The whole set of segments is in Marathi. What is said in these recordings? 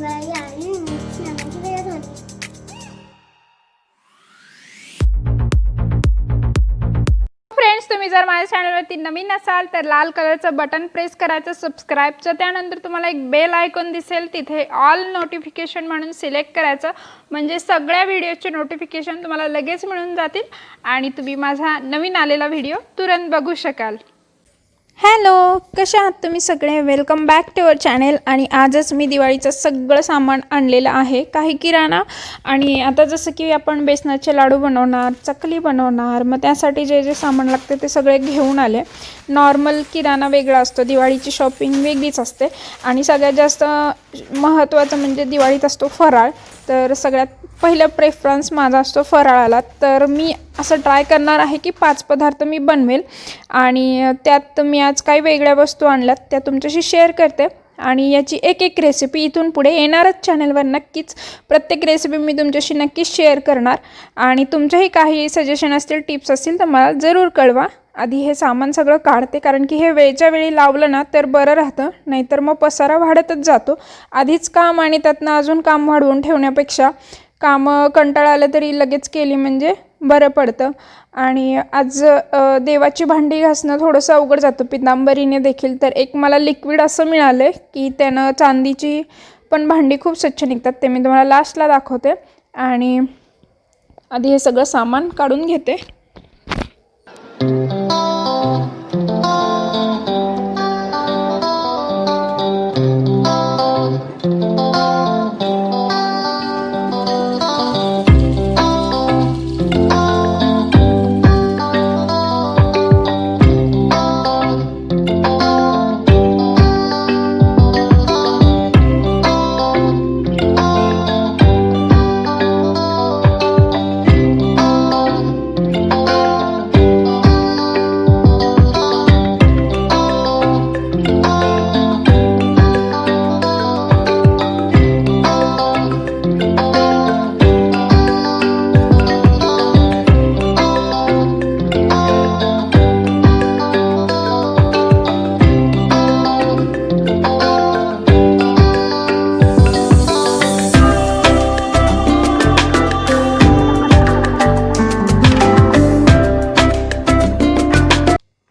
दिवाळी आणि सणाची वेळ झाली. फ्रेंड्स, तुम्ही जर माझ्या चॅनलवरती नवीन असाल तर लाल कलरचं बटन प्रेस करायचं सबस्क्राईबचं. त्यानंतर तुम्हाला एक बेल आयकॉन दिसेल, तिथे ऑल नोटिफिकेशन म्हणून सिलेक्ट करायचं. म्हणजे सगळ्या व्हिडिओचे नोटिफिकेशन तुम्हाला लगेच मिळून जातील आणि तुम्ही माझा नवीन आलेला व्हिडिओ तुरंत बघू शकाल. हॅलो, कसे आहात तुम्ही सगळे? Welcome back to our channel. आणि आजच मी दिवाळीचं सगळं सामान आणलेलं आहे, काही किराणा. आणि आता जसं की आपण बेसनाचे लाडू बनवणार, चकली बनवणार, मग त्यासाठी जे जे सामान लागते ते सगळे घेऊन आले. नॉर्मल किराणा वेगळा असतो, दिवाळीची शॉपिंग वेगळीच असते. आणि सगळ्यात जास्त महत्त्वाचं म्हणजे दिवाळीत असतो फराळ. तर सगळ्यात पहिलं प्रेफरन्स माझा असतो फराळाला. तर मी असं ट्राय करणार आहे की 5 पदार्थ मी बनवेल आणि त्यात मी आज काही वेगळ्या वस्तू आणल्यात त्या तुमच्याशी शेअर करते. आणि याची एक रेसिपी इथून पुढे येणारच चॅनलवर नक्कीच. प्रत्येक रेसिपी मी तुमच्याशी नक्कीच शेअर करणार. आणि तुमच्याही काही सजेशन असतील, टिप्स असतील तर मला जरूर कळवा. आधी हे सामान सगळं काढते, कारण की हे वेळच्या वेळी लावलं ना तर बरं राहतं, नाहीतर मग पसारा वाढतच जातो. आधीच काम आणि त्यातनं अजून काम वाढवून ठेवण्यापेक्षा कामं कंटाळा आलं तरी लगेच केली म्हणजे बरं पडतं. आणि आज देवाची भांडी घासणं थोडंसं अवघड जातं पितांबरीने देखील. तर एक मला लिक्विड असं मिळालं आहे की त्यानं चांदीची पण भांडी खूप स्वच्छ निघतात. ते मी तुम्हाला लास्टला दाखवते. आणि आधी हे सगळं सामान काढून घेते.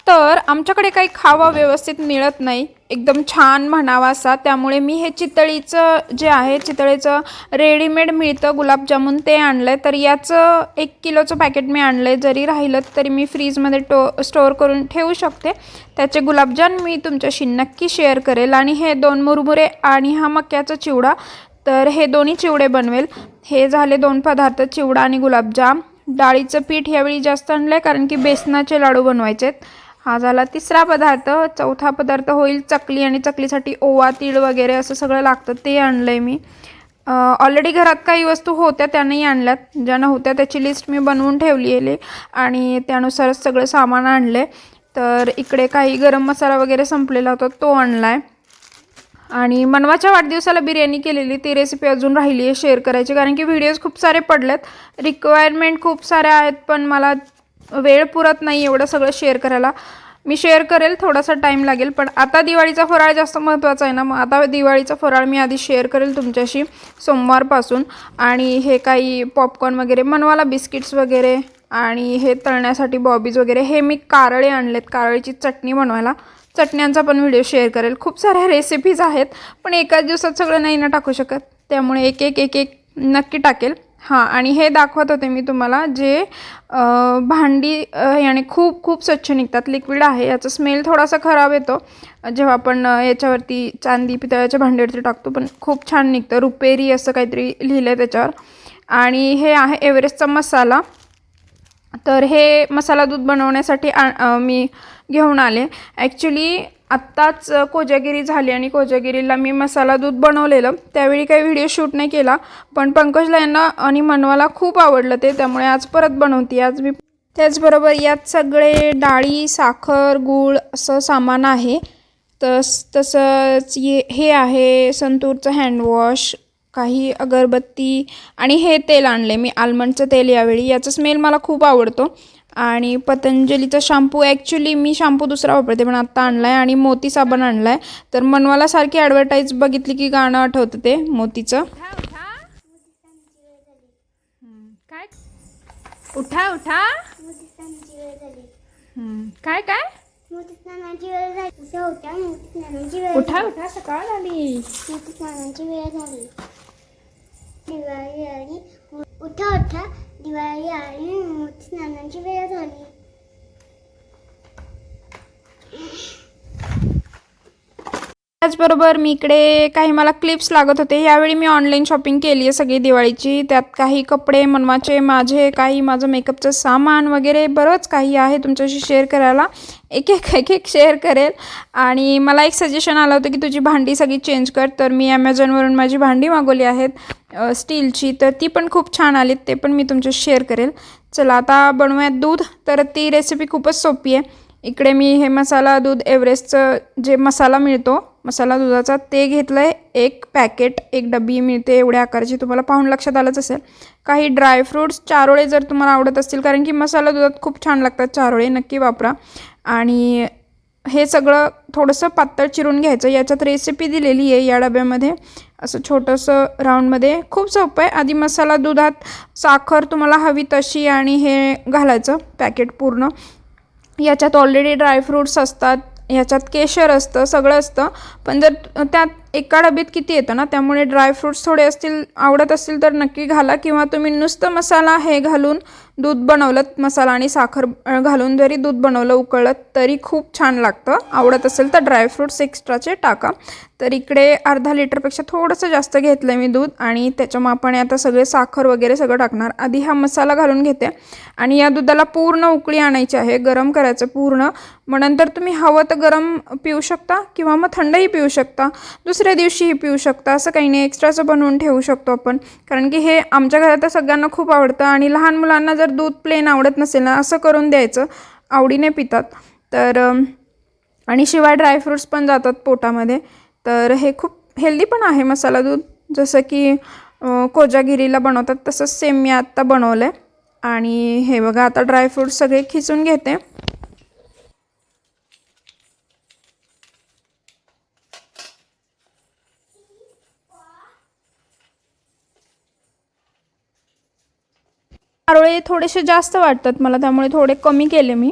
तर आमच्याकडे काही खावा व्यवस्थित मिळत नाही, एकदम छान म्हणावा असा. त्यामुळे मी हे चितळीचं जे आहे, चितळीचं रेडीमेड मिळतं गुलाबजामुन, ते आणलं आहे. तर याचं 1 किलोचं पॅकेट मी आणलं आहे. जरी राहिलं तरी मी फ्रीजमध्ये स्टोअर करून ठेवू शकते. त्याचे गुलाबजाम मी तुमच्याशी नक्की शेअर करेल. आणि हे 2 मुरमुरे आणि हा मक्याचा चिवडा, तर हे दोन्ही चिवडे बनवेल. हे झाले 2 पदार्थ, चिवडा आणि गुलाबजाम. डाळीचं पीठ यावेळी जास्त आणलं आहे कारण की बेसनाचे लाडू बनवायचे आहेत. हा झाला 3रा पदार्थ. 4था पदार्थ होईल चकली. आणि चकलीसाठी ओवा, तीळ वगैरे असं सगळं लागतं, ते आणलं आहे मी. ऑलरेडी घरात काही वस्तू होत्या त्यानेही आणल्यात, ज्या नव्हत्या त्याची लिस्ट मी बनवून ठेवली आहे आणि त्यानुसारच सगळं सामान आणलं आहे. तर इकडे काही गरम मसाला वगैरे संपलेला होता, तो आणला आहे. आणि मनवाच्या वाढदिवसाला बिर्याणी केलेली, ती रेसिपी अजून राहिली आहे शेअर करायची, कारण की व्हिडिओज खूप सारे पडलेत, रिक्वायरमेंट खूप साऱ्या आहेत, पण मला वेळ पुरत नाही एवढं सगळं शेअर करायला. मी शेअर करेल, थोडासा टाईम लागेल. पण आता दिवाळीचा फराळ जास्त महत्त्वाचा आहे ना, मग आता दिवाळीचा फराळ मी आधी शेअर करेल तुमच्याशी सोमवारपासून. आणि हे काही पॉपकॉर्न वगैरे, मनवाला बिस्किट्स वगैरे, आणि हे तळण्यासाठी बॉबीज वगैरे. हे मी कारळे आणलेत, कारळीची चटणी बनवायला. चटण्यांचा पण व्हिडिओ शेअर करेल. खूप साऱ्या रेसिपीज आहेत, पण एकाच दिवसात सगळं नाही ना टाकू शकत, त्यामुळे एक एक नक्की टाकेल. हां, आणि हे दाखवत होते मी तुम्हाला, जे भांडी याने खूप स्वच्छ निघतात. लिक्विड आहे, याचा स्मेल थोडासा खराब येतो जेव्हा आपण याच्यावरती चांदी पितळाच्या भांड्यावरती टाकतो, पण खूप छान निघतं. रुपेरी असं काहीतरी लिहिलं आहे त्याच्यावर. आणि हे आहे एव्हरेस्टचा मसाला. तर हे मसाला दूध बनवण्यासाठी मी घेऊन आले. ॲक्च्युली आत्ताच कोजागिरी झाली आणि कोजागिरीला मी मसाला दूध बनवलेलं, त्यावेळी काही व्हिडिओ शूट नाही केला, पण पंकजला यांना आणि मनवाला खूप आवडलं ते, त्यामुळे आज परत बनवते आज मी. त्याचबरोबर यात सगळे डाळी, साखर, गूळ असं सामान आहे. तसंच हे आहे संतूरचं हँडवॉश, काही अगरबत्ती, आणि हे तेल आणले मी, आल्मंडचं तेल यावेळी. याचा स्मेल मला खूप आवडतो. आणि पतंजलीचा शॅम्पू, ॲक्च्युली मी शॅम्पू दुसरा वापरते पण आत्ता आणला आहे. आणि मोती साबण आणला आहे. तर मनवाला सारखी ॲडव्हर्टाईज बघितली की गाणं आठवतं ते मोतीचं. काय उठा उठा काय काय उठा उठा सकाळ झाली. दिवाळी आली, उठा उठा, दिवाळी आली, मोती स्नानाची वेळ झाली. त्याचबरोबर मी इकडे काही मला क्लिप्स लागत होते. यावेळी मी ऑनलाईन शॉपिंग केली आहे सगळी दिवाळीची. त्यात काही कपडे मनवाचे, माझे काही, माझं मेकअपचं सामान वगैरे बरंच काही आहे तुमच्याशी शेअर करायला. एक एक शेअर करेल. आणि मला एक सजेशन आलं होतं की तुझी भांडी सगळी चेंज कर. तर मी ॲमेझॉनवरून माझी भांडी मागवली आहेत स्टीलची. तर ती पण खूप छान आलीत, ते पण मी तुमच्याशी शेअर करेल. चला आता बनवूयात दूध. तर ती रेसिपी खूपच सोपी आहे. इकडे मी हे मसाला दूध एव्हरेस्टचं जे मसाला मिळतो मसाला दुधाचा ते घेतलं आहे. एक पॅकेट, एक डबी मिळते एवढ्या आकाराची. तुम्हाला पाहून लक्षात आलंच असेल. काही ड्रायफ्रूट्स, चारोळे जर तुम्हाला आवडत असतील, कारण की मसाला दुधात खूप छान लागतात चारोळे, नक्की वापरा. आणि हे सगळं थोडंसं पातळ चिरून घ्यायचं. याच्यात रेसिपी दिलेली आहे या डब्यामध्ये, असं छोटंसं राऊंडमध्ये. खूप सोपं आहे. आधी मसाला दुधात साखर तुम्हाला हवी तशी आणि हे घालायचं पॅकेट पूर्ण. याच्यात ऑलरेडी ड्रायफ्रूट्स असतात, ह्याच्यात केशर असतं, सगळं असतं. पण जर त्यात एका डब्यात किती येतं ना, त्यामुळे ड्रायफ्रूट्स थोडे असतील, आवडत असतील तर नक्की घाला. किंवा तुम्ही नुसतं मसाला हे घालून दूध बनवलं, मसाला आणि साखर घालून जरी दूध बनवलं उकळलं तरी खूप छान लागतं. आवडत असेल तर ड्रायफ्रूट्स एक्स्ट्राचे टाका. तर इकडे अर्धा लिटरपेक्षा थोडंसं जास्त घेतलं आहे मी दूध. आणि त्याच्या मापाने आता सगळे साखर वगैरे सगळं टाकणार. आधी हा मसाला घालून घेते आणि या दुधाला पूर्ण उकळी आणायची आहे, गरम करायचं पूर्ण. मग नंतर तुम्ही हवं तर गरम पिऊ शकता किंवा मग थंडही पिऊ शकता, दुसऱ्या दिवशीही पिऊ शकता. असं काही नाही, एक्स्ट्राचं बनवून ठेवू शकतो आपण. कारण की हे आमच्या घरात सगळ्यांना खूप आवडतं. आणि लहान मुलांना जर दूध प्लेन आवडत नसेल ना, असं करून द्यायचं, आवडीने पितात. तर आणि शिवाय ड्रायफ्रूट्स पण जातात पोटामध्ये. तर हे खूप हेल्दी पण आहे मसाला दूध. जसं की कोजागिरीला बनवतात तसंच सेम मी आत्ता बनवलं आहे. आणि हे बघा आता ड्रायफ्रूट्स सगळे खिसून घेते. चारोळे थोडेसे जास्त वाटतात मला, त्यामुळे थोडे कमी केले मी.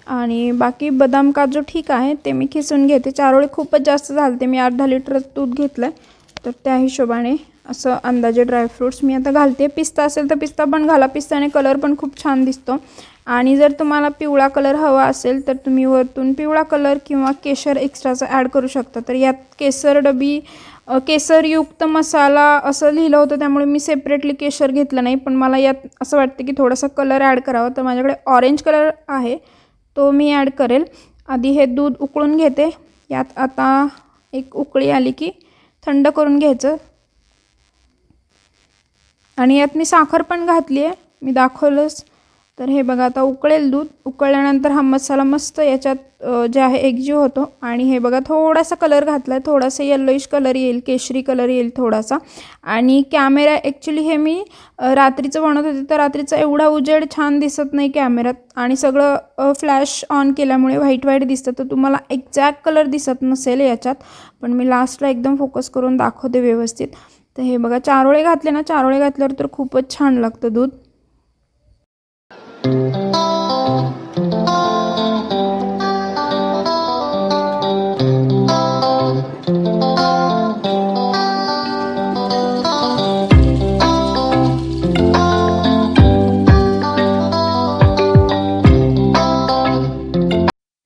आणि बाकी बदाम काजू ठीक आहे, ते मी खिसून घेते. चारोळे खूपच जास्त झाले, मी अर्धा लिटर दूध घेतलं आहे. तर त्या हिशोबाने असं अंदाजे ड्रायफ्रूट्स मी आता घालते. पिस्ता असेल तर पिस्ता पण घाला, पिस्ताने कलर पण खूप छान दिसतो. आणि जर तुम्हाला पिवळा कलर हवा असेल तर तुम्ही वरतून पिवळा कलर किंवा केशर एक्स्ट्राचा ॲड करू शकता. तर यात केसर डबी केसरयुक्त मसाला असं लिहिलं होतं, त्यामुळे मी सेपरेटली केशर घेतलं नाही. पण मला यात असं वाटतं की थोडासा कलर ॲड करावा, तर माझ्याकडे ऑरेंज कलर आहे, तो मी ॲड करेल. आधी हे दूध उकळून घेते. यात आता एक उकळी आली की थंड करून घ्यायचं. आणि यात मी साखर पण घातली आहे, मी दाखवलंच. तर हे बघा आता उकळेल दूध. उकळल्यानंतर हा मसाला मस्त याच्यात जे आहे एकजीव होतो. आणि हे बघा थोडासा कलर घातला आहे, थोडासा येल्लोइश कलर येईल, केशरी कलर येईल थोडासा. आणि कॅमेरा ॲक्च्युली हे मी रात्रीचं बनवत होते, तर रात्रीचा एवढा उजेड छान दिसत नाही कॅमेऱ्यात. आणि सगळं फ्लॅश ऑन केल्यामुळे व्हाईट व्हाईट दिसतं, तर तुम्हाला एक्झॅक्ट कलर दिसत नसेल याच्यात. पण मी लास्टला एकदम फोकस करून दाखवते व्यवस्थित. तर हे बघा चारोळे घातले ना, चारोळे घातल्यावर तर खूपच छान लागतं दूध.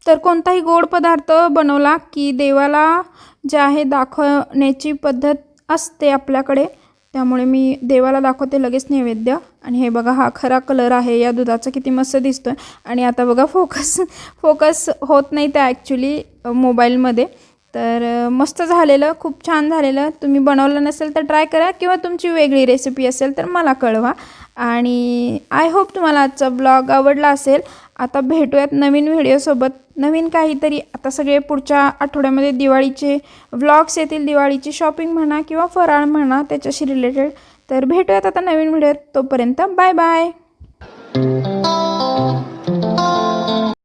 तर कोणताही गोड पदार्थ बनवला की देवाला जे आहे दाखवण्याची पद्धत असते आपल्याकडे, त्यामुळे मी देवाला दाखवते लगेच नैवेद्य. आणि हे बघा हा खरा कलर आहे या दुधाचा, किती मस्त दिसतोय. आणि आता बघा फोकस होत नाही त्या ॲक्च्युली मोबाईलमध्ये. तर मस्त झालेलं, खूप छान झालेलं. तुम्ही बनवलं नसेल तर ट्राय करा, किंवा तुमची वेगळी रेसिपी असेल तर मला कळवा. आणि आय होप तुम्हाला आजचा ब्लॉग आवडला असेल. आता भेटूयात नवीन व्हिडिओसोबत, नवीन काहीतरी. आता सगळे पुढच्या आठवड्यामध्ये दिवाळीचे व्लॉग्स येतील, दिवाळीची शॉपिंग म्हणा किंवा फराळ म्हणा त्याच्याशी रिलेटेड. तर भेटूयात आता नवीन व्हिडिओत. तोपर्यंत बाय बाय.